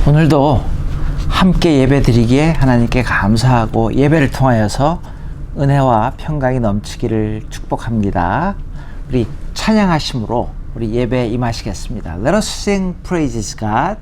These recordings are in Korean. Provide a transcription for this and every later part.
오늘도 함께 예배드리기에 하나님께 감사하고 예배를 통하여서 은혜와 평강이 넘치기를 축복합니다. 우리 찬양하심으로 우리 예배에 임하시겠습니다. Let us sing praises God.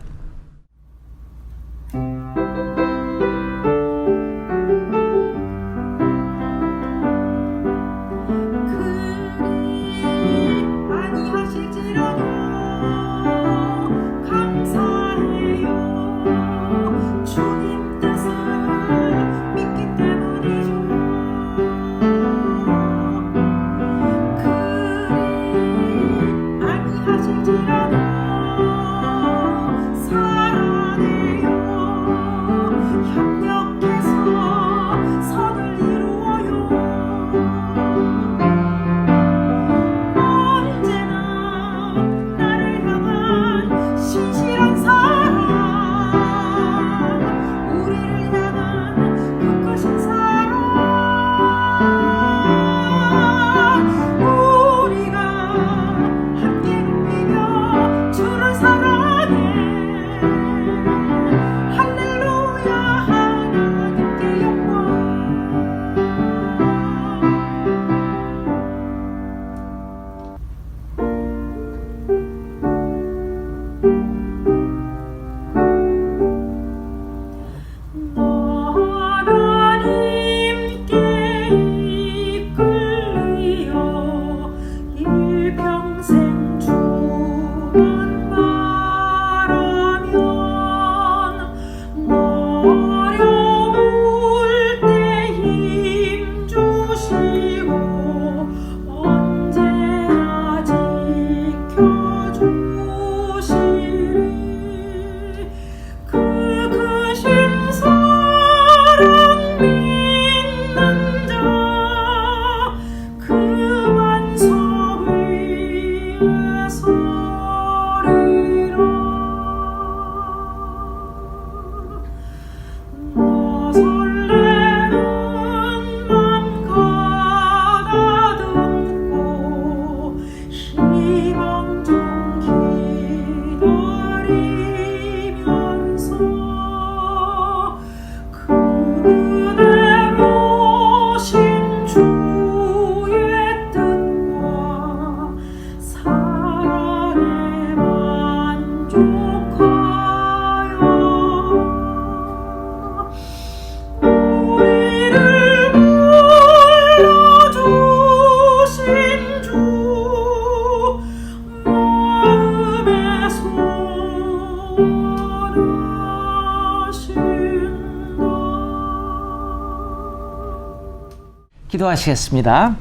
기도하시겠습니다.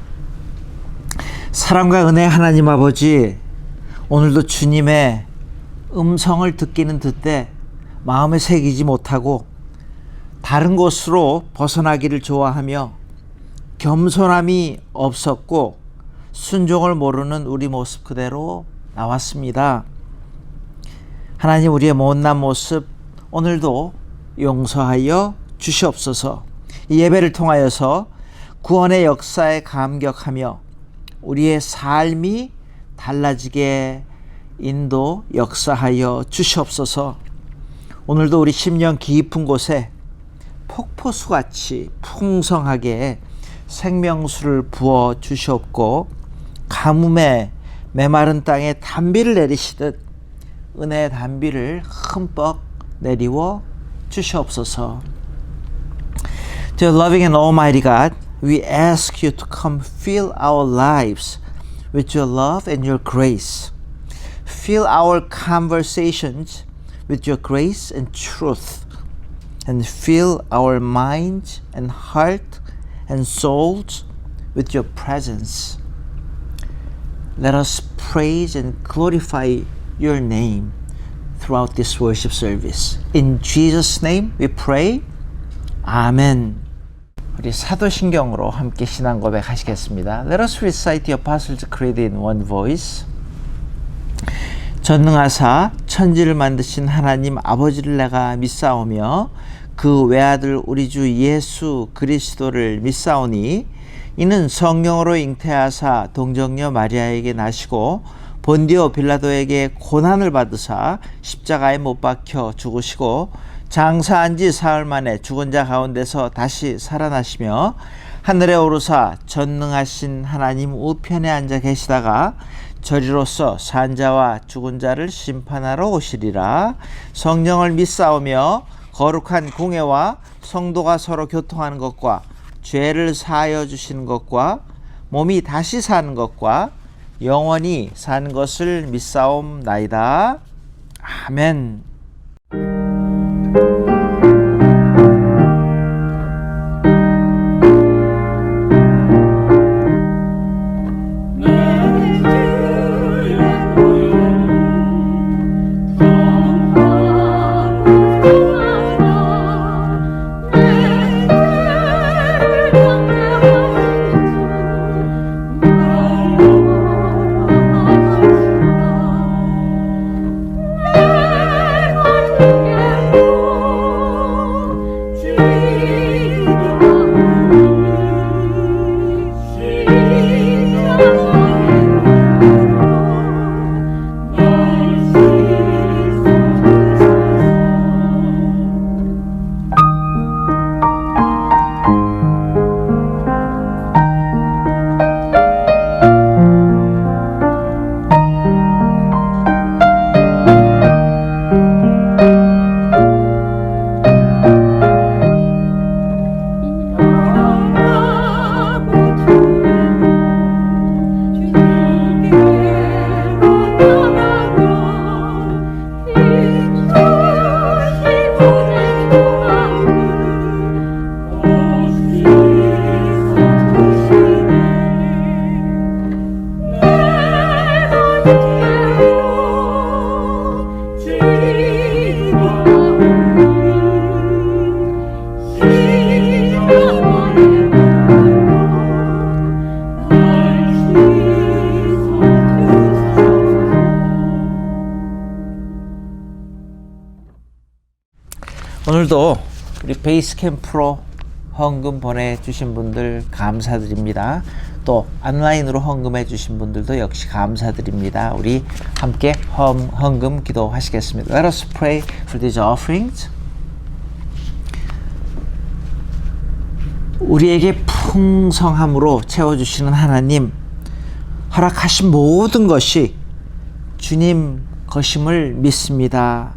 사랑과 은혜 하나님 아버지, 오늘도 주님의 음성을 듣기는 듣되 마음에 새기지 못하고 다른 곳으로 벗어나기를 좋아하며 겸손함이 없었고 순종을 모르는 우리 모습 그대로 나왔습니다. 하나님, 우리의 못난 모습 오늘도 용서하여 주시옵소서. 이 예배를 통하여서 구원의 역사에 감격하며 우리의 삶이 달라지게 인도 역사하여 주시옵소서. 오늘도 우리 심령 깊은 곳에 폭포수같이 풍성하게 생명수를 부어 주시옵고 가뭄에 메마른 땅에 단비를 내리시듯 은혜의 단비를 흠뻑 내리워 주시옵소서. Dear loving and almighty God, we ask you to come fill our lives with your love and your grace. Fill our conversations with your grace and truth. And fill our minds and heart and souls with your presence. Let us praise and glorify your name throughout this worship service. In Jesus' name we pray. Amen. 우리 사도신경으로 함께 신앙 고백하시겠습니다. Let us recite the Apostles' Creed in one voice. 전능하사 천지를 만드신 하나님 아버지를 내가 믿사오며 그 외아들 우리 주 예수 그리스도를 믿사오니 이는 성령으로 잉태하사 동정녀 마리아에게 나시고 본디오 빌라도에게 고난을 받으사 십자가에 못 박혀 죽으시고 장사한 지 사흘 만에 죽은 자 가운데서 다시 살아나시며 하늘에 오르사 전능하신 하나님 우편에 앉아 계시다가 저리로서 산 자와 죽은 자를 심판하러 오시리라. 성령을 믿사오며 거룩한 공회와 성도가 서로 교통하는 것과 죄를 사하여 주시는 것과 몸이 다시 사는 것과 영원히 사는 것을 믿사옵나이다. 아멘. 오늘도 우리 베이스캠프로 헌금 보내주신 분들 감사드립니다. 또 온라인으로 헌금해 주신 분들도 역시 감사드립니다. 우리 함께 헌금 기도하시겠습니다. Let us pray for these offerings. 우리에게 풍성함으로 채워주시는 하나님, 허락하신 모든 것이 주님 것임을 믿습니다.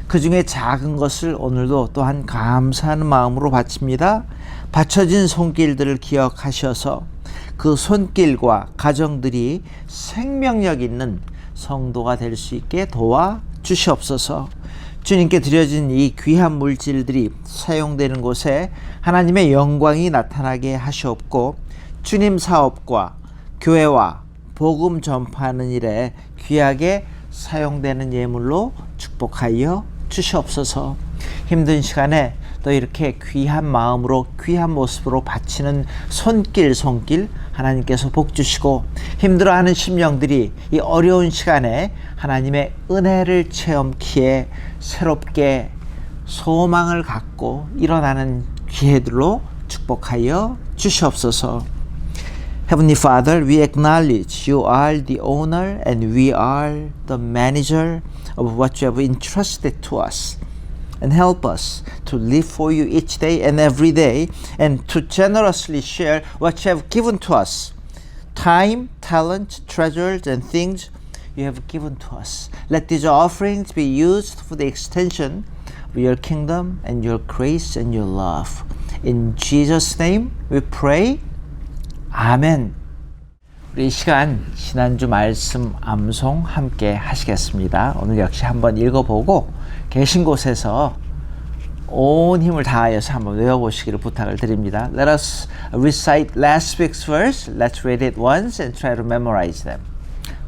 그 중에 작은 것을 오늘도 또한 감사하는 마음으로 바칩니다. 바쳐진 손길들을 기억하셔서 그 손길과 가정들이 생명력 있는 성도가 될 수 있게 도와주시옵소서. 주님께 드려진 이 귀한 물질들이 사용되는 곳에 하나님의 영광이 나타나게 하시옵고 주님 사업과 교회와 복음 전파하는 일에 귀하게 사용되는 예물로 축복하여 주시옵소서. 힘든 시간에 또 이렇게 귀한 마음으로 귀한 모습으로 바치는 손길 하나님께서 복 주시고 힘들어하는 심령들이 이 어려운 시간에 하나님의 은혜를 체험키에 새롭게 소망을 갖고 일어나는 기회들로 축복하여 주시옵소서. Heavenly Father, we acknowledge you are the owner and we are the manager of what you have entrusted to us. And help us to live for you each day and every day and to generously share what you have given to us. Time, talent, treasures, and things you have given to us. Let these offerings be used for the extension of your kingdom and your grace and your love. In Jesus' name we pray. 아멘. 우리 이 시간 지난주 말씀 암송 함께 하시겠습니다. 오늘 역시 한번 읽어보고 계신 곳에서 온 힘을 다하여서 한번 외워보시기를 부탁을 드립니다. Let us recite last week's verse. Let's read it once and try to memorize them.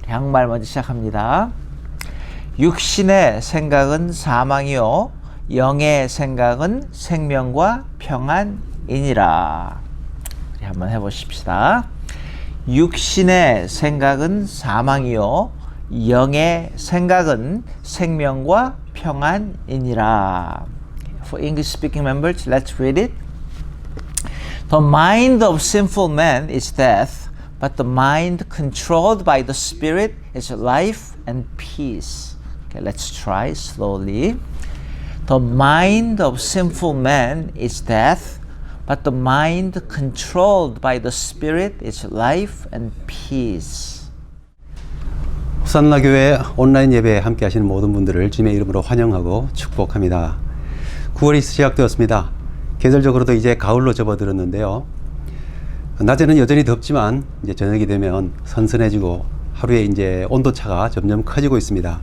양말 먼저 시작합니다. 육신의 생각은 사망이요 영의 생각은 생명과 평안이니라. 우리 한번 해보십시다. 육신의 생각은 사망이요 영의 생각은 생명과 평안이니라. For English speaking members, let's read it. The mind of sinful man is death, but the mind controlled by the Spirit is life and peace. Okay, let's try slowly. The mind of sinful man is death, but the mind controlled by the Spirit is life and peace. 호산나 교회 온라인 예배에 함께 하시는 모든 분들을 주님의 이름으로 환영하고 축복합니다. 9월이 시작되었습니다. 계절적으로도 이제 가을로 접어들었는데요. 낮에는 여전히 덥지만 이제 저녁이 되면 선선해지고 하루에 이제 온도차가 점점 커지고 있습니다.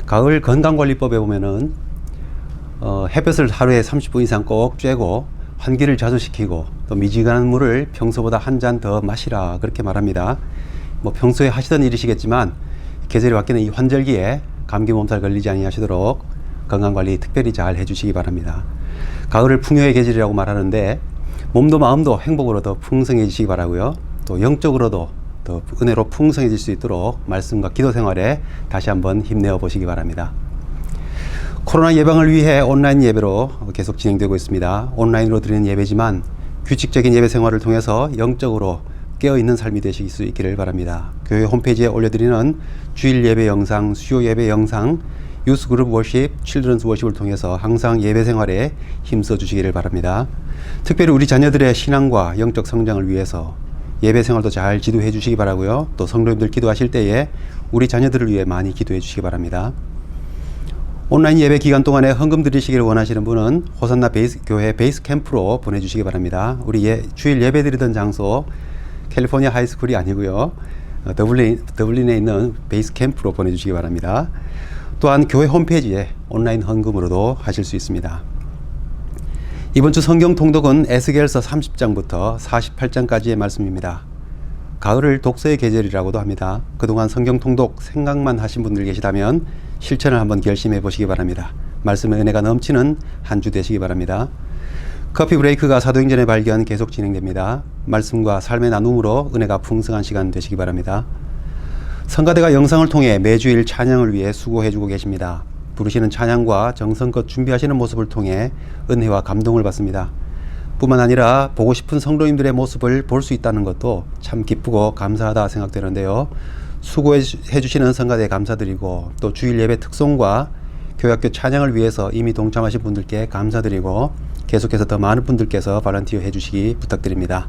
가을 건강관리법에 보면은 햇볕을 하루에 30분 이상 꼭 쬐고 환기를 자주 시키고 또 미지근한 물을 평소보다 한 잔 더 마시라 그렇게 말합니다. 뭐 평소에 하시던 일이시겠지만 계절이 바뀌는 이 환절기에 감기 몸살 걸리지 아니하시도록 건강관리 특별히 잘 해주시기 바랍니다. 가을을 풍요의 계절이라고 말하는데 몸도 마음도 행복으로 더 풍성해지시기 바라고요. 또 영적으로도 더 은혜로 풍성해질 수 있도록 말씀과 기도 생활에 다시 한번 힘내어 보시기 바랍니다. 코로나 예방을 위해 온라인 예배로 계속 진행되고 있습니다. 온라인으로 드리는 예배지만 규칙적인 예배 생활을 통해서 영적으로 깨어있는 삶이 되실 수 있기를 바랍니다. 교회 홈페이지에 올려드리는 주일 예배 영상, 수요 예배 영상, 유스 그룹 워십, 칠드런스 워십을 통해서 항상 예배 생활에 힘써 주시기를 바랍니다. 특별히 우리 자녀들의 신앙과 영적 성장을 위해서 예배 생활도 잘 지도해 주시기 바라고요. 또 성도님들 기도하실 때에 우리 자녀들을 위해 많이 기도해 주시기 바랍니다. 온라인 예배 기간 동안에 헌금 드리시기를 원하시는 분은 호산나 교회 베이스 캠프로 보내주시기 바랍니다. 우리 주일 예배 드리던 장소 캘리포니아 하이스쿨이 아니고요. 더블린에 있는 베이스 캠프로 보내주시기 바랍니다. 또한 교회 홈페이지에 온라인 헌금으로도 하실 수 있습니다. 이번 주 성경 통독은 에스겔서 30장부터 48장까지의 말씀입니다. 가을을 독서의 계절이라고도 합니다. 그동안 성경 통독 생각만 하신 분들 계시다면 실천을 한번 결심해 보시기 바랍니다. 말씀의 은혜가 넘치는 한 주 되시기 바랍니다. 커피 브레이크가 사도행전의 발견 계속 진행됩니다. 말씀과 삶의 나눔으로 은혜가 풍성한 시간 되시기 바랍니다. 성가대가 영상을 통해 매주일 찬양을 위해 수고해주고 계십니다. 부르시는 찬양과 정성껏 준비하시는 모습을 통해 은혜와 감동을 받습니다. 뿐만 아니라 보고 싶은 성도님들의 모습을 볼 수 있다는 것도 참 기쁘고 감사하다 생각되는데요. 수고해 주시는 성가대에 감사드리고 또 주일 예배 특송과 교회학교 찬양을 위해서 이미 동참하신 분들께 감사드리고 계속해서 더 많은 분들께서 발런티어 해주시기 부탁드립니다.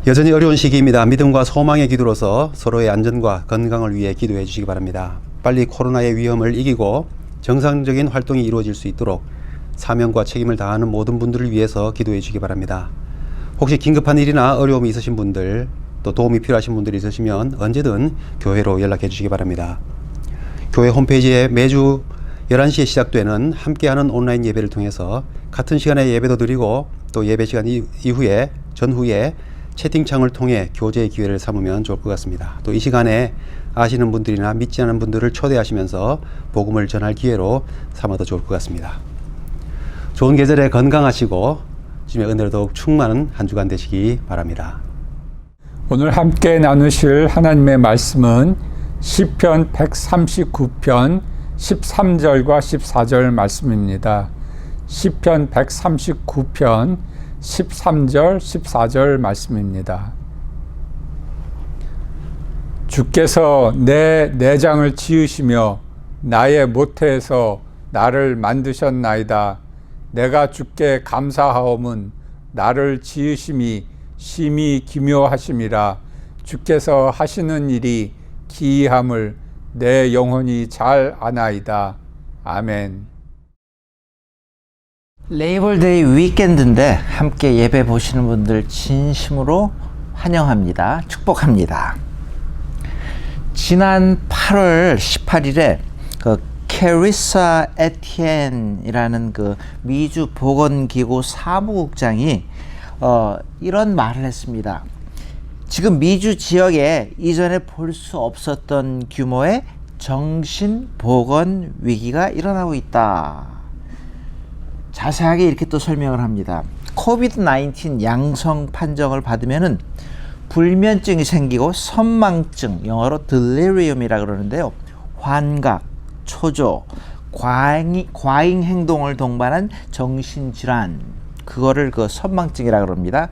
여전히 어려운 시기입니다. 믿음과 소망의 기도로서 서로의 안전과 건강을 위해 기도해 주시기 바랍니다. 빨리 코로나의 위험을 이기고 정상적인 활동이 이루어질 수 있도록 사명과 책임을 다하는 모든 분들을 위해서 기도해 주시기 바랍니다. 혹시 긴급한 일이나 어려움이 있으신 분들 또 도움이 필요하신 분들이 있으시면 언제든 교회로 연락해 주시기 바랍니다. 교회 홈페이지에 매주 11시에 시작되는 함께하는 온라인 예배를 통해서 같은 시간에 예배도 드리고 또 예배 시간 이후에 전후에 채팅창을 통해 교제의 기회를 삼으면 좋을 것 같습니다. 또 이 시간에 아시는 분들이나 믿지 않는 분들을 초대하시면서 복음을 전할 기회로 삼아도 좋을 것 같습니다. 좋은 계절에 건강하시고 주님의 은혜로 더욱 충만한 한 주간 되시기 바랍니다. 오늘 함께 나누실 하나님의 말씀은 시편 139편 13절과 14절 말씀입니다. 시편 139편 13절 14절 말씀입니다. 주께서 내 내장을 지으시며 나의 모태에서 나를 만드셨나이다. 내가 주께 감사하옴은 나를 지으심이 심히 기묘하심이라. 주께서 하시는 일이 기이함을 내 영혼이 잘 아나이다. 아멘. 레이벌데이 위켄드인데 함께 예배 보시는 분들 진심으로 환영합니다. 축복합니다. 지난 8월 18일에 그 캐리사 에티엔이라는 그 미주 보건기구 사무국장이 이런 말을 했습니다. 지금 미주 지역에 이전에 볼 수 없었던 규모의 정신보건 위기가 일어나고 있다. 자세하게 이렇게 또 설명을 합니다. 코비드-19 양성 판정을 받으면은 불면증이 생기고 선망증, 영어로 delirium이라 그러는데요. 환각, 초조, 과잉 행동을 동반한 정신질환, 그거를 그 선망증이라 그럽니다.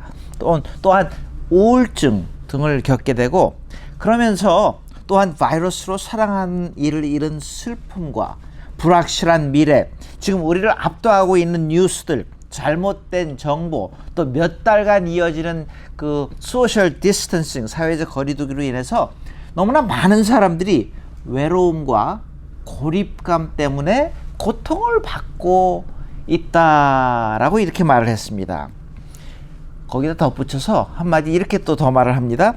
또한 우울증, 등을 겪게 되고, 그러면서 또한 바이러스로 사랑하는 이를 잃은 슬픔과 불확실한 미래, 지금 우리를 압도하고 있는 뉴스들, 잘못된 정보, 또 몇 달간 이어지는 그 소셜 디스턴싱, 사회적 거리두기로 인해서 너무나 많은 사람들이 외로움과 고립감 때문에 고통을 받고 있다라고 이렇게 말을 했습니다. 거기다 덧붙여서 한마디 이렇게 또 더 말을 합니다.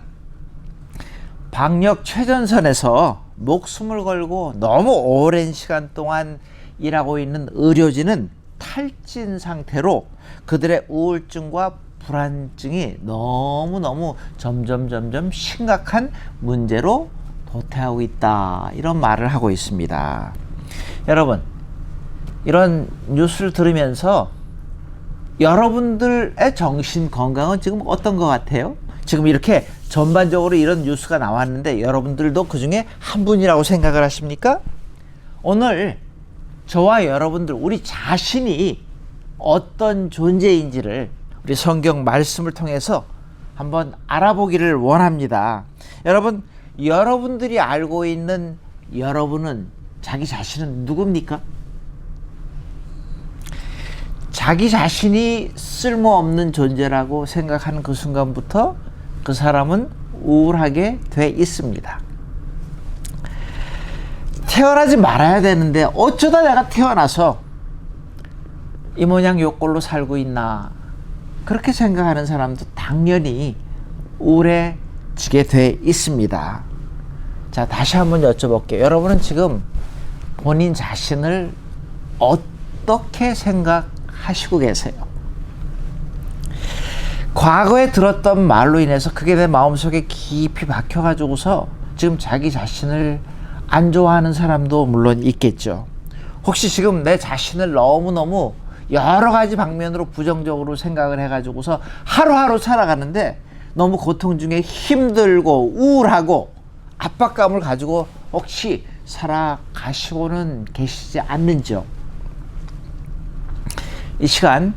방역 최전선에서 목숨을 걸고 너무 오랜 시간 동안 일하고 있는 의료진은 탈진 상태로 그들의 우울증과 불안증이 너무너무 점점 심각한 문제로 도태하고 있다, 이런 말을 하고 있습니다. 여러분, 이런 뉴스를 들으면서 여러분들의 정신 건강은 지금 어떤 것 같아요? 지금 이렇게 전반적으로 이런 뉴스가 나왔는데 여러분들도 그 중에 한 분이라고 생각을 하십니까? 오늘 저와 여러분들, 우리 자신이 어떤 존재인지를 우리 성경 말씀을 통해서 한번 알아보기를 원합니다. 여러분, 여러분들이 알고 있는 여러분은, 자기 자신은 누굽니까? 자기 자신이 쓸모없는 존재라고 생각하는 그 순간부터 그 사람은 우울하게 돼 있습니다. 태어나지 말아야 되는데 어쩌다 내가 태어나서 이 모양 요 꼴로 살고 있나, 그렇게 생각하는 사람도 당연히 우울해지게 돼 있습니다. 자, 다시 한번 여쭤볼게요. 여러분은 지금 본인 자신을 어떻게 생각하시고 계세요? 과거에 들었던 말로 인해서 그게 내 마음속에 깊이 박혀가지고서 지금 자기 자신을 안 좋아하는 사람도 물론 있겠죠. 혹시 지금 내 자신을 너무너무 여러 가지 방면으로 부정적으로 생각을 해가지고서 하루하루 살아가는데 너무 고통 중에 힘들고 우울하고 압박감을 가지고 혹시 살아가시고는 계시지 않는지요? 이 시간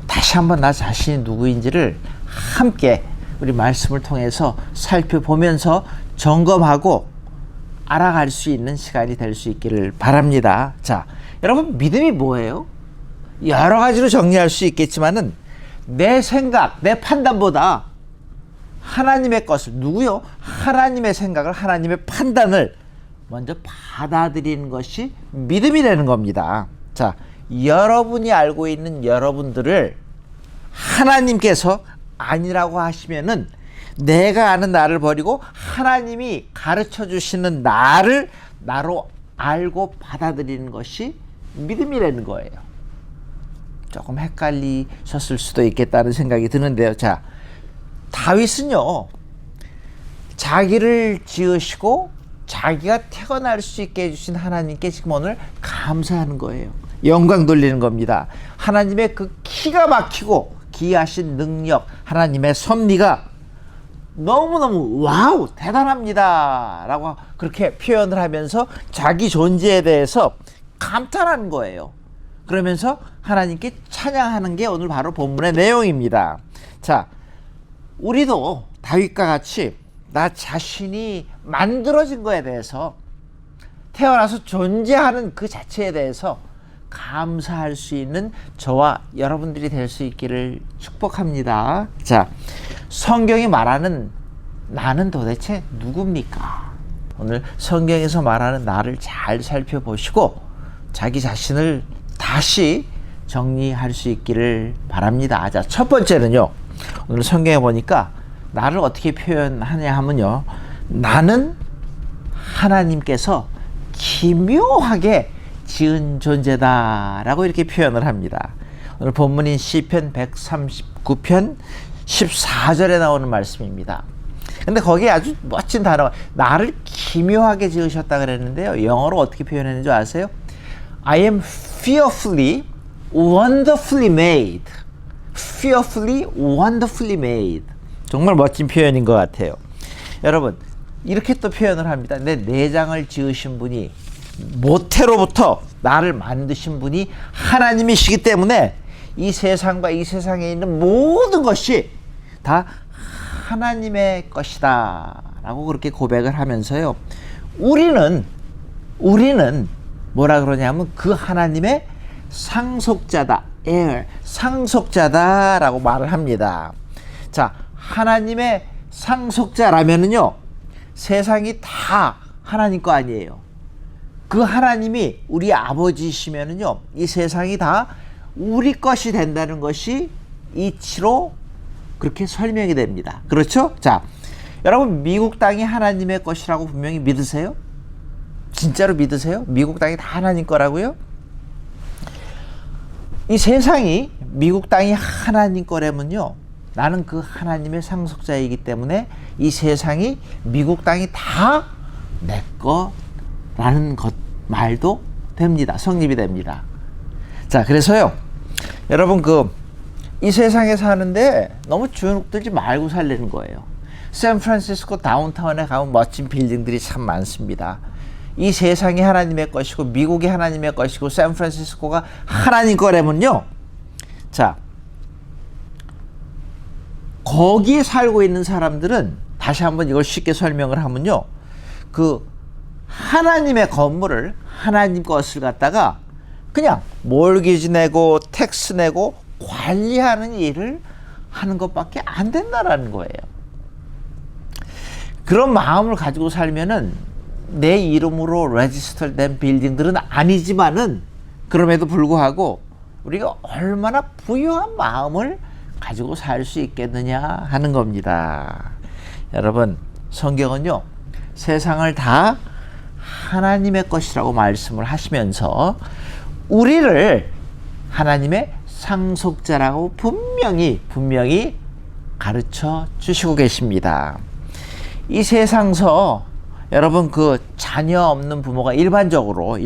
다시 한번 나 자신이 누구인지를 함께 우리 말씀을 통해서 살펴보면서 점검하고 알아갈 수 있는 시간이 될 수 있기를 바랍니다. 자, 여러분, 믿음이 뭐예요? 여러 가지로 정리할 수 있겠지만은 내 생각, 내 판단보다 하나님의 것을, 누구요? 하나님의 생각을, 하나님의 판단을 먼저 받아들이는 것이 믿음이 되는 겁니다. 자, 여러분이 알고 있는 여러분들을 하나님께서 아니라고 하시면은 내가 아는 나를 버리고 하나님이 가르쳐 주시는 나를 나로 알고 받아들이는 것이 믿음이라는 거예요. 조금 헷갈리셨을 수도 있겠다는 생각이 드는데요. 자, 다윗은요, 자기를 지으시고 자기가 태어날 수 있게 해주신 하나님께 지금 오늘 감사하는 거예요. 영광 돌리는 겁니다. 하나님의 그 기가 막히고 기이하신 능력, 하나님의 섭리가 너무너무 와우, 대단합니다 라고 그렇게 표현을 하면서 자기 존재에 대해서 감탄하는 거예요. 그러면서 하나님께 찬양하는 게 오늘 바로 본문의 내용입니다. 자, 우리도 다윗과 같이 나 자신이 만들어진 거에 대해서, 태어나서 존재하는 그 자체에 대해서 감사할 수 있는 저와 여러분들이 될 수 있기를 축복합니다. 자, 성경이 말하는 나는 도대체 누굽니까? 오늘 성경에서 말하는 나를 잘 살펴보시고 자기 자신을 다시 정리할 수 있기를 바랍니다. 자, 첫 번째는요, 오늘 성경에 보니까 나를 어떻게 표현하냐 하면요, 나는 하나님께서 기묘하게 지은 존재다 라고 이렇게 표현을 합니다. 오늘 본문인 시편 139편 14절에 나오는 말씀입니다. 근데 거기에 아주 멋진 단어가, 나를 기묘하게 지으셨다 그랬는데요, 영어로 어떻게 표현했는지 아세요? I am fearfully, wonderfully made. fearfully, wonderfully made. 정말 멋진 표현인 것 같아요. 여러분, 이렇게 또 표현을 합니다. 내 내장을 지으신 분이, 모태로부터 나를 만드신 분이 하나님이시기 때문에 이 세상과 이 세상에 있는 모든 것이 다 하나님의 것이다 라고 그렇게 고백을 하면서요, 우리는 뭐라 그러냐면 그 하나님의 상속자다, heir, 상속자다 라고 말을 합니다. 자, 하나님의 상속자라면은요, 세상이 다 하나님 거 아니에요. 그 하나님이 우리 아버지시면은요, 이 세상이 다 우리 것이 된다는 것이 이치로 그렇게 설명이 됩니다. 그렇죠? 자, 여러분, 미국 땅이 하나님의 것이라고 분명히 믿으세요? 진짜로 믿으세요? 미국 땅이 다 하나님 거라고요? 이 세상이 미국 땅이 하나님 거라면요, 나는 그 하나님의 상속자이기 때문에 이 세상이 미국 땅이 다 내 거라는 것 말도 됩니다. 성립이 됩니다. 자, 그래서요, 여러분, 이 세상에 사는데 너무 주눅 들지 말고 살려는 거예요. 샌프란시스코 다운타운에 가면 멋진 빌딩들이 참 많습니다. 이 세상이 하나님의 것이고 미국이 하나님의 것이고 샌프란시스코가 하나님 거라면요, 자, 거기에 살고 있는 사람들은, 다시 한번 이걸 쉽게 설명을 하면요, 그 하나님의 건물을, 하나님 것을 갖다가 그냥 몰기지 내고 텍스 내고 관리하는 일을 하는 것밖에 안 된다라는 거예요. 그런 마음을 가지고 살면은 내 이름으로 레지스터 된 빌딩들은 아니지만은, 그럼에도 불구하고 우리가 얼마나 부유한 마음을 가지고 살 수 있겠느냐 하는 겁니다. 여러분, 성경은요, 세상을 다 하나님의 것이라고 말씀을 하시면서 우리를 하나님의 상속자라고 분명히 가르쳐 주시고 계십니다. 이 세상서 여러분, 그 자녀 없는 부모가 일반적으로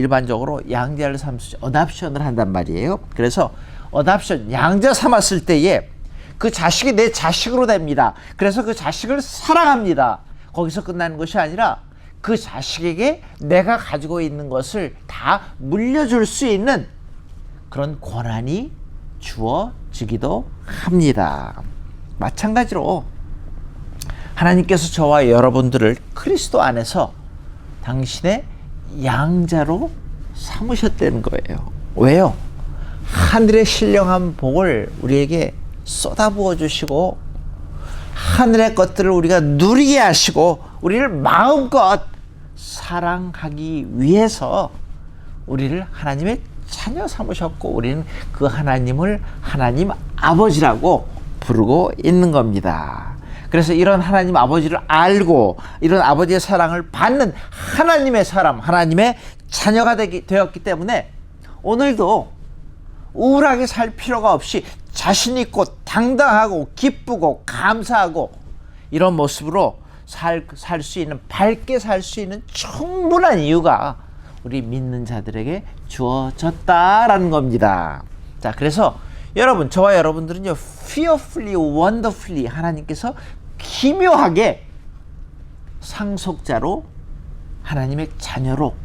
양자를 삼수, 어답션을 한단 말이에요. 그래서 어답션, 양자 삼았을 때에 그 자식이 내 자식으로 됩니다. 그래서 그 자식을 사랑합니다. 거기서 끝나는 것이 아니라 그 자식에게 내가 가지고 있는 것을 다 물려줄 수 있는 그런 권한이 주어지기도 합니다. 마찬가지로 하나님께서 저와 여러분들을 그리스도 안에서 당신의 양자로 삼으셨다는 거예요. 왜요? 하늘의 신령한 복을 우리에게 쏟아부어 주시고 하늘의 것들을 우리가 누리게 하시고 우리를 마음껏 사랑하기 위해서 우리를 하나님의 자녀 삼으셨고, 우리는 그 하나님을 하나님 아버지라고 부르고 있는 겁니다. 그래서 이런 하나님 아버지를 알고 이런 아버지의 사랑을 받는 하나님의 사람, 하나님의 자녀가 되었기 때문에 오늘도 우울하게 살 필요가 없이 자신 있고 당당하고 기쁘고 감사하고 이런 모습으로 살 수 있는, 밝게 살 수 있는 충분한 이유가 우리 믿는 자들에게 주어졌다라는 겁니다. 자, 그래서 여러분, 저와 여러분들은요, fearfully, wonderfully 하나님께서 기묘하게 상속자로, 하나님의 자녀로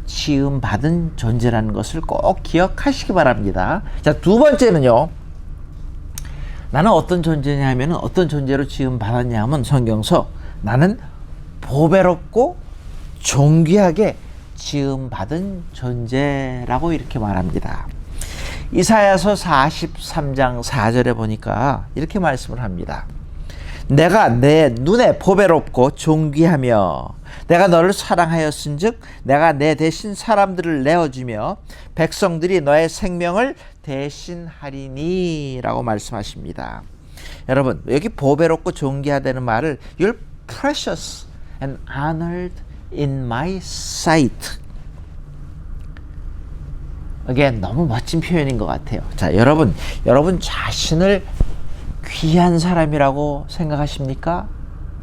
지음받은 존재라는 것을 꼭 기억하시기 바랍니다. 자, 두 번째는요, 나는 어떤 존재냐 하면, 어떤 존재로 지음받았냐 하면, 성경서 나는 보배롭고 존귀하게 지음받은 존재라고 이렇게 말합니다. 이사야서 43장 4절에 보니까 이렇게 말씀을 합니다. 내가 내 눈에 보배롭고 존귀하며 내가 너를 사랑하였은즉 내가 내 대신 사람들을 내어주며 백성들이 너의 생명을 대신하리니 라고 말씀하십니다. 여러분, 여기 보배롭고 존귀하다는 말을 You're precious and honored in my sight. 이게 너무 멋진 표현인 것 같아요. 자, 여러분 자신을 귀한 사람이라고 생각하십니까?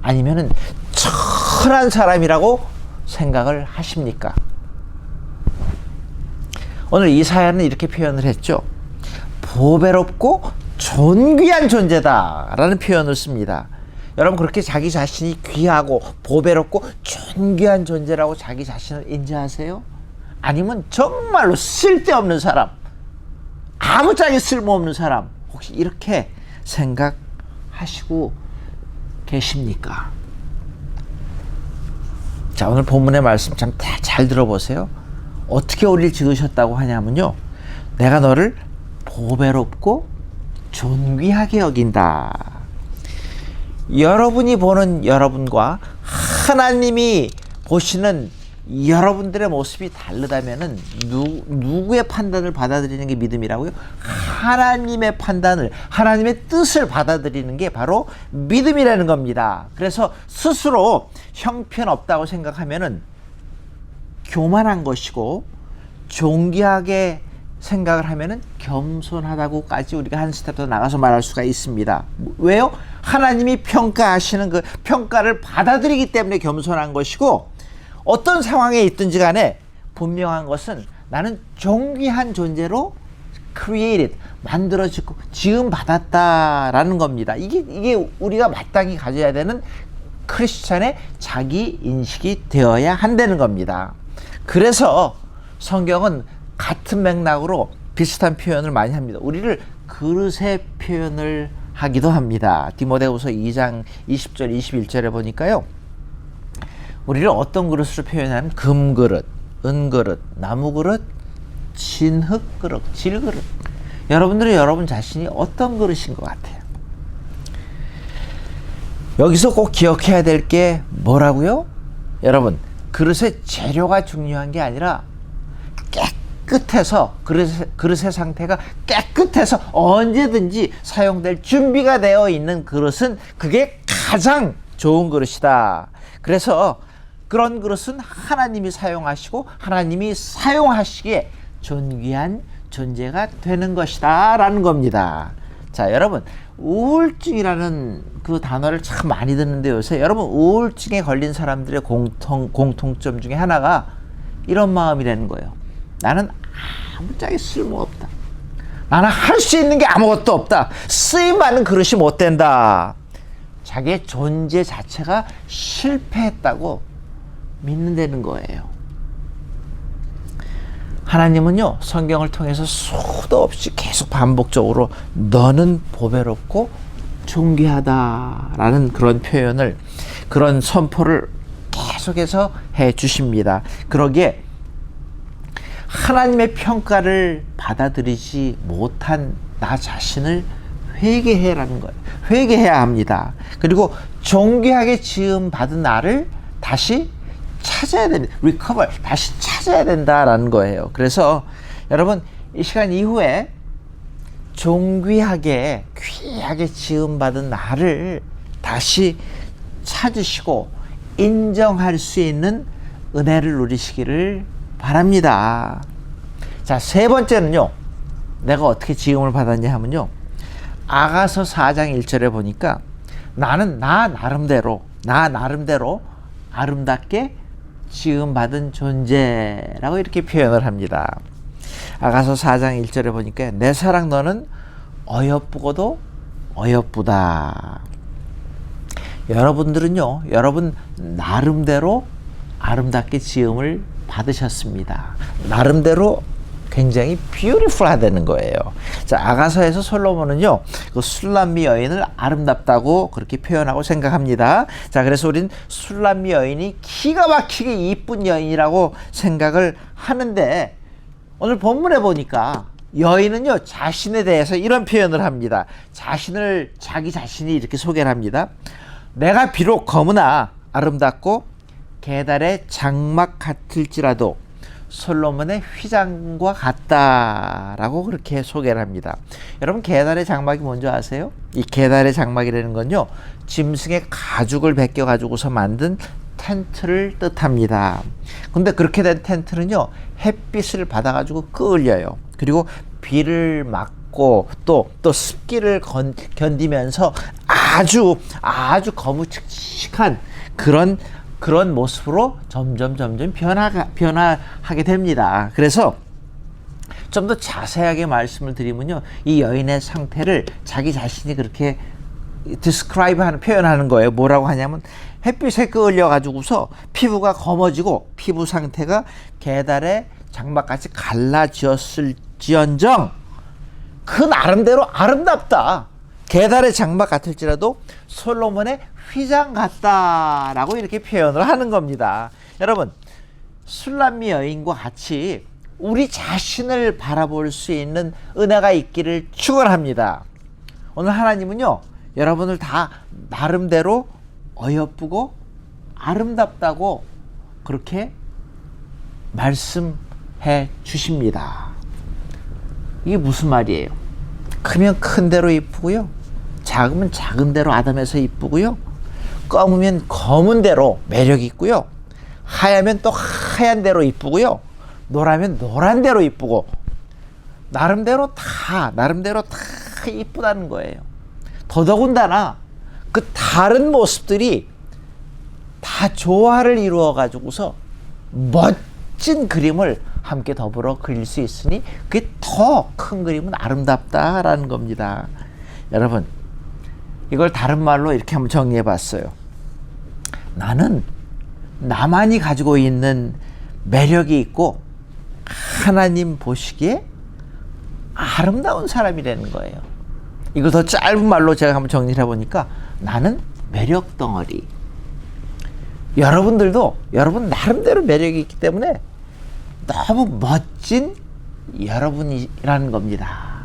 아니면은 천한 사람이라고 생각을 하십니까? 오늘 이사야는 이렇게 표현을 했죠. 보배롭고 존귀한 존재다라는 표현을 씁니다. 여러분, 그렇게 자기 자신이 귀하고 보배롭고 존귀한 존재라고 자기 자신을 인지하세요? 아니면 정말로 쓸데없는 사람, 아무짝에 쓸모없는 사람, 혹시 이렇게 생각하시고 계십니까? 자, 오늘 본문의 말씀 참 잘 들어보세요. 어떻게 우리를 지으셨다고 하냐면요, 내가 너를 보배롭고 존귀하게 여긴다. 여러분이 보는 여러분과 하나님이 보시는 여러분들의 모습이 다르다면은 누구의 판단을 받아들이는 게 믿음이라고요? 하나님의 판단을, 하나님의 뜻을 받아들이는 게 바로 믿음이라는 겁니다. 그래서 스스로 형편없다고 생각하면은 교만한 것이고, 존귀하게 생각을 하면은 겸손하다고까지 우리가 한 스텝 더 나가서 말할 수가 있습니다. 왜요? 하나님이 평가하시는 그 평가를 받아들이기 때문에 겸손한 것이고, 어떤 상황에 있든지 간에 분명한 것은 나는 존귀한 존재로 created, 만들어지고 지음 받았다라는 겁니다. 이게 우리가 마땅히 가져야 되는 크리스찬의 자기 인식이 되어야 한다는 겁니다. 그래서 성경은 같은 맥락으로 비슷한 표현을 많이 합니다. 우리를 그릇의 표현을 하기도 합니다. 디모데후서 2장 20절 21절에 보니까요, 우리를 어떤 그릇으로 표현하면 금그릇, 은그릇, 나무그릇, 진흙그릇, 질그릇. 여러분들은 여러분 자신이 어떤 그릇인 것 같아요? 여기서 꼭 기억해야 될 게 뭐라고요? 여러분, 그릇의 재료가 중요한 게 아니라 깨끗해서, 그릇의 상태가 깨끗해서 언제든지 사용될 준비가 되어 있는 그릇은 그게 가장 좋은 그릇이다. 그래서 그런 그릇은 하나님이 사용하시고 하나님이 사용하시기에 존귀한 존재가 되는 것이다 라는 겁니다. 자, 여러분, 우울증이라는 그 단어를 참 많이 듣는데, 요새 여러분 우울증에 걸린 사람들의 공통점 중에 하나가 이런 마음이라는 거예요. 나는 아무짝에 쓸모없다. 나는 할 수 있는 게 아무것도 없다. 쓰임받는 그릇이 못 된다. 자기의 존재 자체가 실패했다고 믿는다는 거예요. 하나님은요, 성경을 통해서 수도 없이 계속 반복적으로 너는 보배롭고 존귀하다라는 그런 표현을, 그런 선포를 계속해서 해 주십니다. 그러기에 하나님의 평가를 받아들이지 못한 나 자신을 회개해라는 거예요. 회개해야 합니다. 그리고 존귀하게 지음 받은 나를 다시 찾아야 됩니다. recover, 다시 찾아야 된다라는 거예요. 그래서 여러분, 이 시간 이후에 존귀하게 귀하게 지음 받은 나를 다시 찾으시고 인정할 수 있는 은혜를 누리시기를 바랍니다. 자, 세 번째는요, 내가 어떻게 지음을 받았냐 하면요, 아가서 4장 1절에 보니까 나는 나 나름대로 아름답게 지음받은 존재라고 이렇게 표현을 합니다. 아가서 4장 1절에 보니까 내 사랑 너는 어여쁘고도 어여쁘다. 여러분들은요, 여러분 나름대로 아름답게 지음을 받으셨습니다. 나름대로 굉장히 beautiful 하다는 거예요. 자, 아가서에서 솔로몬은요, 그 술람미 여인을 아름답다고 그렇게 표현하고 생각합니다. 자, 그래서 우린 술람미 여인이 기가 막히게 이쁜 여인이라고 생각을 하는데, 오늘 본문에 보니까 여인은요, 자신에 대해서 이런 표현을 합니다. 자기 자신이 이렇게 소개를 합니다. 내가 비록 검으나 아름답고 게달의 장막 같을지라도 솔로몬의 휘장과 같다라고 그렇게 소개를 합니다. 여러분, 게달의 장막이 뭔지 아세요? 이 게달의 장막이라는 건요, 짐승의 가죽을 벗겨 가지고서 만든 텐트를 뜻합니다. 근데 그렇게 된 텐트는요, 햇빛을 받아 가지고 끌려요. 그리고 비를 막고 또 습기를 견디면서 아주 거무칙칙한 그런 모습으로 점점 변화하게 됩니다. 그래서 좀 더 자세하게 말씀을 드리면요, 이 여인의 상태를 자기 자신이 그렇게 describe하는, 표현하는 거예요. 뭐라고 하냐면, 햇빛에 끌려 가지고서 피부가 검어지고 피부 상태가 게달의 장막같이 갈라지었을지언정 그 나름대로 아름답다. 게달의 장막 같을지라도 솔로몬의 휘장 같다라고 이렇게 표현을 하는 겁니다. 여러분, 술람미 여인과 같이 우리 자신을 바라볼 수 있는 은혜가 있기를 축원합니다. 오늘 하나님은요, 여러분을 다 나름대로 어여쁘고 아름답다고 그렇게 말씀해 주십니다. 이게 무슨 말이에요? 크면 큰 대로 이쁘고요, 작으면 작은 대로 아담해서 이쁘고요, 검으면 검은 대로 매력 있고요, 하얗면 또 하얀 대로 이쁘고요, 노라면 노란 대로 이쁘고, 나름대로 다 이쁘다는 거예요. 더더군다나 그 다른 모습들이 다 조화를 이루어 가지고서 멋진 그림을 함께 더불어 그릴 수 있으니 그게 더 큰 그림은 아름답다라는 겁니다. 여러분, 이걸 다른 말로 이렇게 한번 정리해 봤어요. 나는 나만이 가지고 있는 매력이 있고 하나님 보시기에 아름다운 사람이라는 거예요. 이걸 더 짧은 말로 제가 한번 정리를 해보니까 나는 매력 덩어리. 여러분들도 여러분 나름대로 매력이 있기 때문에 너무 멋진 여러분이라는 겁니다.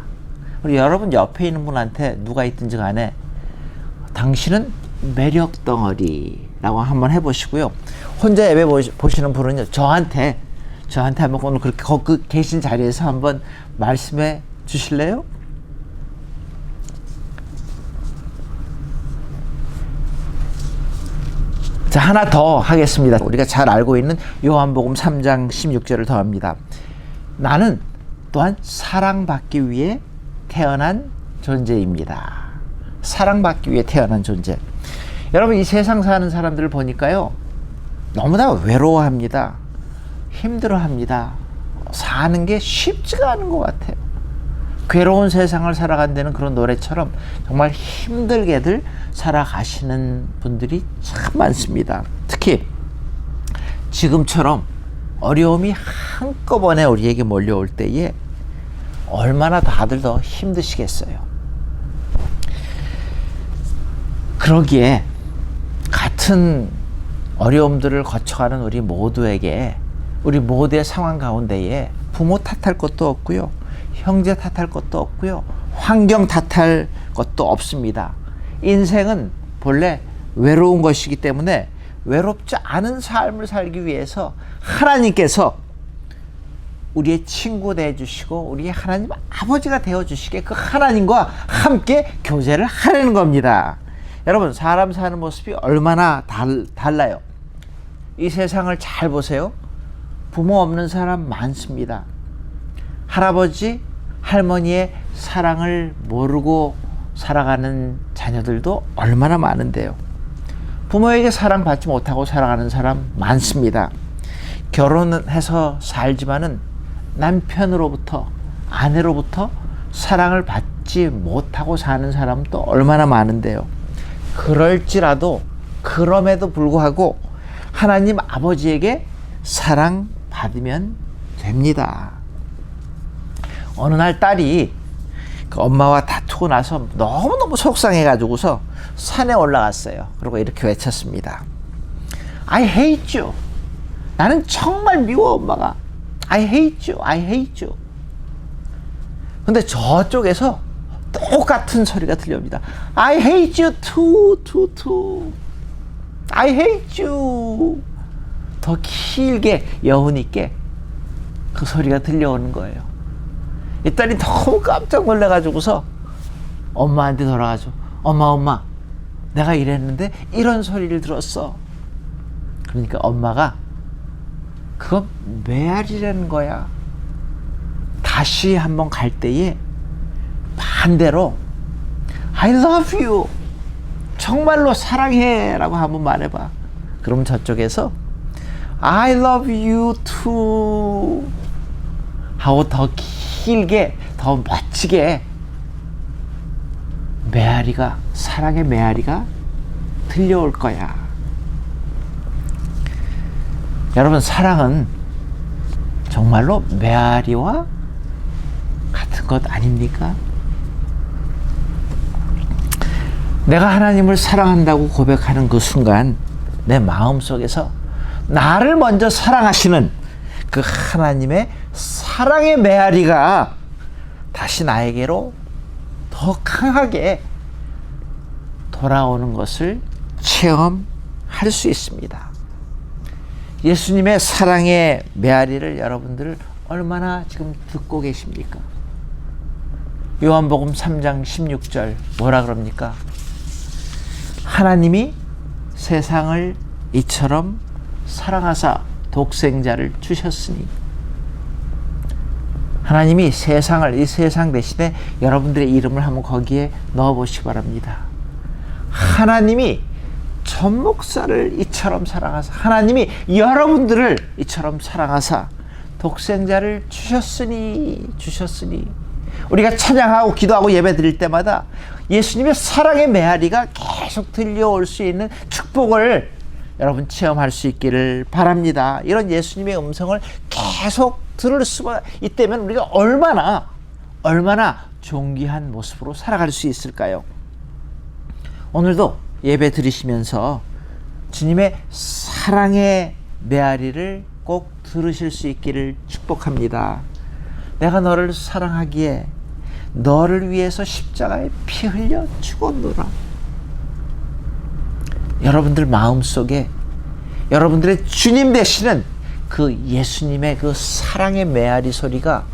우리 여러분 옆에 있는 분한테 누가 있든지 간에 당신은 매력 덩어리라고 한번 해보시고요. 혼자 예배 보시는 분은요, 저한테 한번 오늘 그렇게 거기 계신 자리에서 한번 말씀해 주실래요? 자, 하나 더 하겠습니다. 우리가 잘 알고 있는 요한복음 3장 16절을 더 합니다. 나는 또한 사랑받기 위해 태어난 존재입니다. 사랑받기 위해 태어난 존재. 여러분, 이 세상 사는 사람들을 보니까요, 너무나 외로워합니다. 힘들어합니다. 사는 게 쉽지가 않은 것 같아요. 괴로운 세상을 살아간다는 그런 노래처럼 정말 힘들게들 살아가시는 분들이 참 많습니다. 특히 지금처럼 어려움이 한꺼번에 우리에게 몰려올 때에 얼마나 다들 더 힘드시겠어요. 그러기에 같은 어려움들을 거쳐가는 우리 모두에게, 우리 모두의 상황 가운데에 부모 탓할 것도 없고요, 형제 탓할 것도 없고요, 환경 탓할 것도 없습니다. 인생은 본래 외로운 것이기 때문에 외롭지 않은 삶을 살기 위해서 하나님께서 우리의 친구 되어주시고 우리의 하나님 아버지가 되어주시게 그 하나님과 함께 교제를 하려는 겁니다. 여러분, 사람 사는 모습이 얼마나 달라요. 이 세상을 잘 보세요. 부모 없는 사람 많습니다. 할아버지, 할머니의 사랑을 모르고 살아가는 자녀들도 얼마나 많은데요. 부모에게 사랑받지 못하고 살아가는 사람 많습니다. 결혼해서 살지만은 남편으로부터, 아내로부터 사랑을 받지 못하고 사는 사람도 얼마나 많은데요. 그럼에도 불구하고 하나님 아버지에게 사랑받으면 됩니다. 어느 날 딸이 그 엄마와 다투고 나서 너무너무 속상해가지고서 산에 올라갔어요. 그리고 이렇게 외쳤습니다. I hate you. 나는 정말 미워, 엄마가. I hate you. I hate you. 근데 저쪽에서 똑같은 소리가 들려옵니다. I hate you too. I hate you. 더 길게 여운 있게 그 소리가 들려오는 거예요. 이 딸이 너무 깜짝 놀라가지고서 엄마한테 돌아가서 엄마 내가 이랬는데 이런 소리를 들었어. 그러니까 엄마가 그건 메아리라는 거야. 다시 한번 갈 때에 반대로 I love you. 정말로 사랑해 라고 한번 말해봐. 그럼 저쪽에서 I love you too 하고 더 길게, 더 멋지게 메아리가, 사랑의 메아리가 들려올 거야. 여러분, 사랑은 정말로 메아리와 같은 것 아닙니까? 내가 하나님을 사랑한다고 고백하는 그 순간 내 마음속에서 나를 먼저 사랑하시는 그 하나님의 사랑의 메아리가 다시 나에게로 더 강하게 돌아오는 것을 체험할 수 있습니다. 예수님의 사랑의 메아리를 여러분들 얼마나 지금 듣고 계십니까? 요한복음 3장 16절 뭐라 그럽니까? 하나님이 세상을 이처럼 사랑하사 독생자를 주셨으니, 하나님이 세상을, 이 세상 대신에 여러분들의 이름을 한번 거기에 넣어 보시기 바랍니다. 하나님이 전 목사를 이처럼 사랑하사, 하나님이 여러분들을 이처럼 사랑하사 독생자를 주셨으니. 우리가 찬양하고 기도하고 예배 드릴 때마다 예수님의 사랑의 메아리가 계속 들려올 수 있는 축복을 여러분 체험할 수 있기를 바랍니다. 이런 예수님의 음성을 계속 들을 수가 있다면 우리가 얼마나 존귀한 모습으로 살아갈 수 있을까요? 오늘도 예배 드리시면서 주님의 사랑의 메아리를 꼭 들으실 수 있기를 축복합니다. 내가 너를 사랑하기에 너를 위해서 십자가에 피 흘려 죽었노라. 여러분들 마음속에 여러분들의 주님 되시는 그 예수님의 그 사랑의 메아리 소리가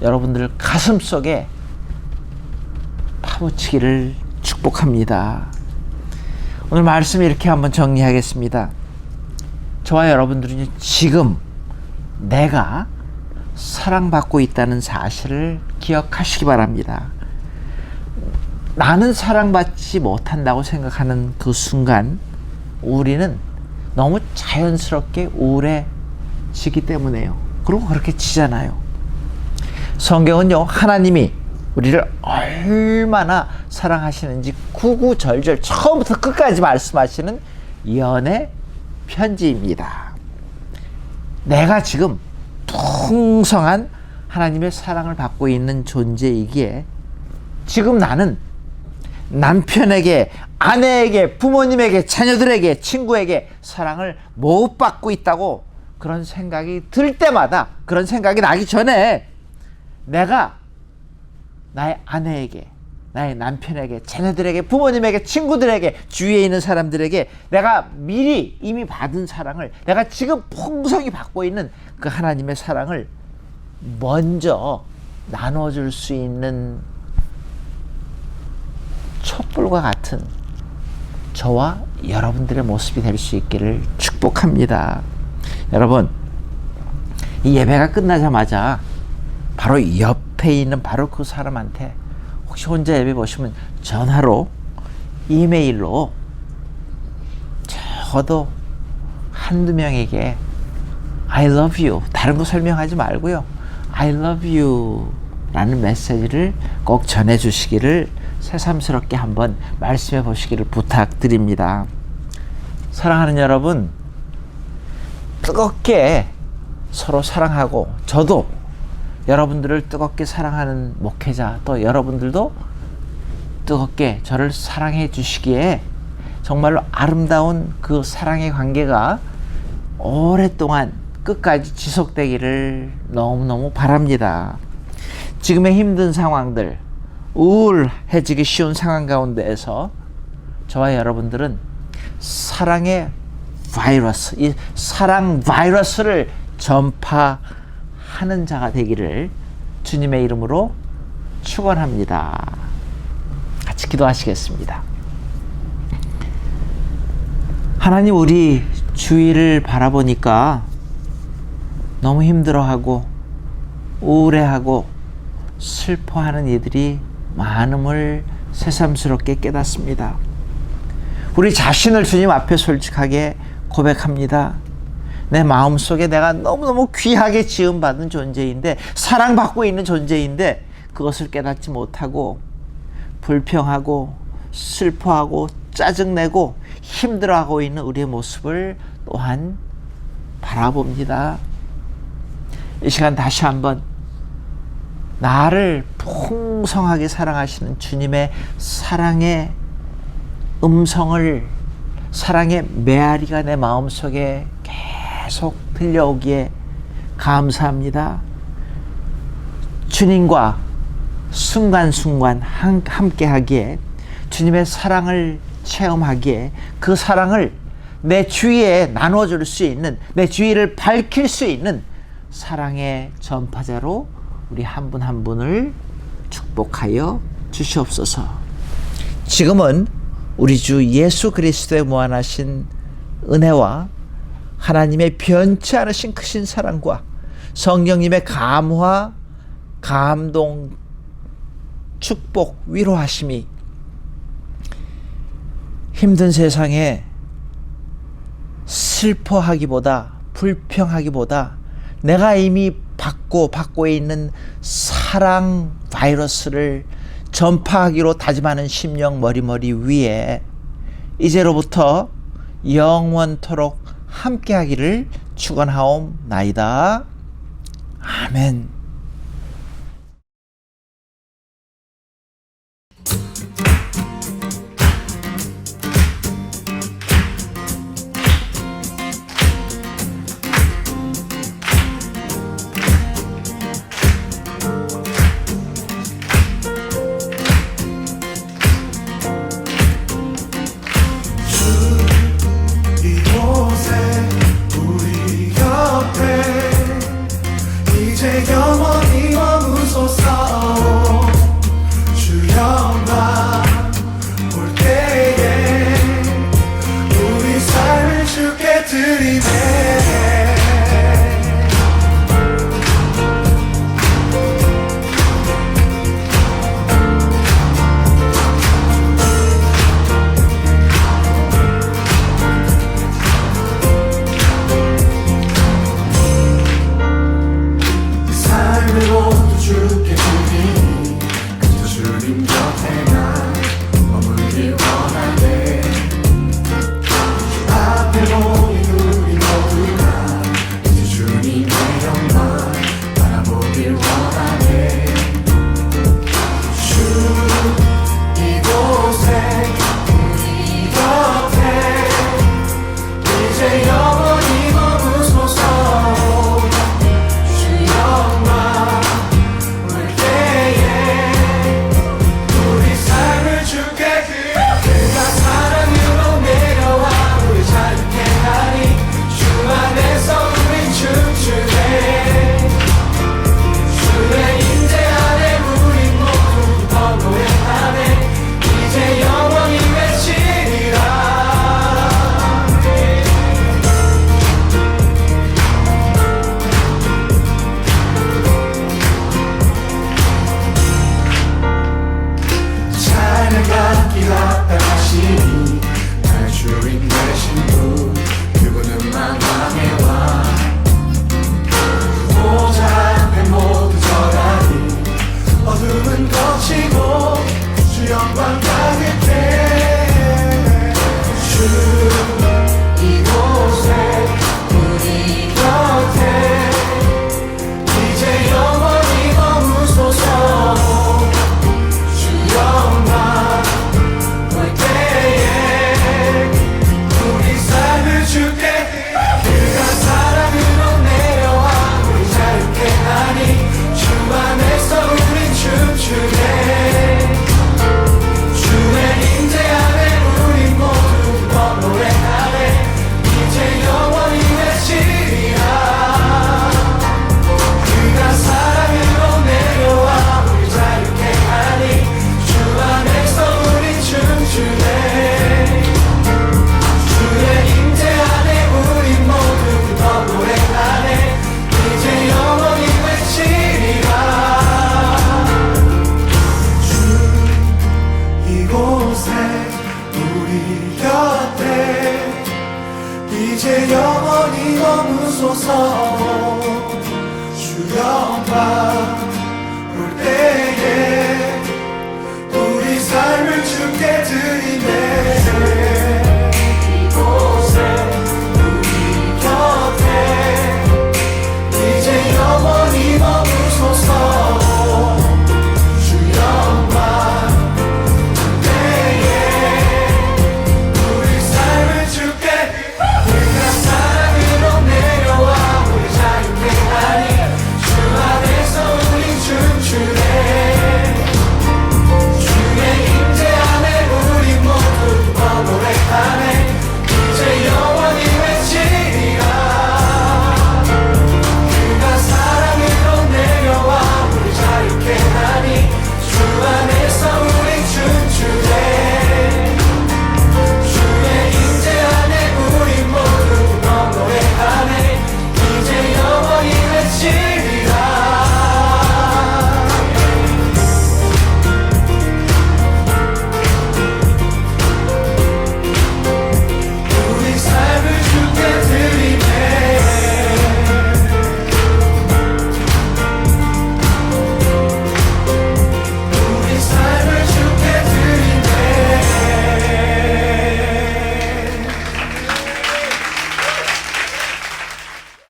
여러분들 가슴 속에 파묻히기를 축복합니다. 오늘 말씀 이렇게 한번 정리하겠습니다. 저와 여러분들은 지금 내가 사랑받고 있다는 사실을 기억하시기 바랍니다. 나는 사랑받지 못한다고 생각하는 그 순간 우리는 너무 자연스럽게 우울해지기 때문에요. 그리고 그렇게 지잖아요. 성경은요, 하나님이 우리를 얼마나 사랑하시는지 구구절절 처음부터 끝까지 말씀하시는 연애 편지입니다. 내가 지금 풍성한 하나님의 사랑을 받고 있는 존재이기에 지금 나는 남편에게, 아내에게, 부모님에게, 자녀들에게, 친구에게 사랑을 못 받고 있다고 그런 생각이 들 때마다, 그런 생각이 나기 전에 내가 나의 아내에게, 나의 남편에게, 자녀들에게, 부모님에게, 친구들에게, 주위에 있는 사람들에게 내가 미리 이미 받은 사랑을, 내가 지금 풍성히 받고 있는 그 하나님의 사랑을 먼저 나눠줄 수 있는 촛불과 같은 저와 여러분들의 모습이 될 수 있기를 축복합니다. 여러분, 이 예배가 끝나자마자 바로 옆에 있는 바로 그 사람한테, 혹시 혼자 예배 보시면 전화로, 이메일로 저도 한두 명에게 I love you, 다른 거 설명하지 말고요, I love you 라는 메시지를 꼭 전해주시기를 새삼스럽게 한번 말씀해 보시기를 부탁드립니다. 사랑하는 여러분, 뜨겁게 서로 사랑하고, 저도 여러분들을 뜨겁게 사랑하는 목회자, 또 여러분들도 뜨겁게 저를 사랑해 주시기에 정말로 아름다운 그 사랑의 관계가 오랫동안 끝까지 지속되기를 너무너무 바랍니다. 지금의 힘든 상황들, 우울해지기 쉬운 상황 가운데에서 저와 여러분들은 사랑의 바이러스, 이 사랑 바이러스를 전파하는 자가 되기를 주님의 이름으로 축원합니다. 같이 기도하시겠습니다. 하나님, 우리 주위를 바라보니까 너무 힘들어하고 우울해하고 슬퍼하는 이들이 많음을 새삼스럽게 깨닫습니다. 우리 자신을 주님 앞에 솔직하게 고백합니다. 내 마음속에 내가 너무너무 귀하게 지음받은 존재인데, 사랑받고 있는 존재인데 그것을 깨닫지 못하고 불평하고 슬퍼하고 짜증내고 힘들어하고 있는 우리의 모습을 또한 바라봅니다. 이 시간 다시 한번 나를 풍성하게 사랑하시는 주님의 사랑의 음성을, 사랑의 메아리가 내 마음속에 계속 들려오기에 감사합니다. 주님과 순간순간 함께 하기에, 주님의 사랑을 체험하기에, 그 사랑을 내 주위에 나눠줄 수 있는, 내 주위를 밝힐 수 있는 사랑의 전파자로 우리 한 분 한 분을 축복하여 주시옵소서. 지금은 우리 주 예수 그리스도의 무한하신 은혜와 하나님의 변치 않으신 크신 사랑과 성령님의 감화, 감동, 축복, 위로하심이 힘든 세상에 슬퍼하기보다, 불평하기보다 내가 이미 받고 있는 사랑 바이러스를 전파하기로 다짐하는 심령 머리머리 위에 이제로부터 영원토록 함께하기를 축원하옵나이다. 아멘. 이제 영원히 머무소서. 주 영광 올 때에 우리 삶을 주께 드리네. 모두 주께 드리니 그저 주님 곁에만 머물길 원하네. 주 앞에 모인 우리 모두가 이제 주님의 영광 바라보길 원하네. 주 이곳에 우리 곁에 이제 영원히 머무소서. 이제 영원히 머무소서.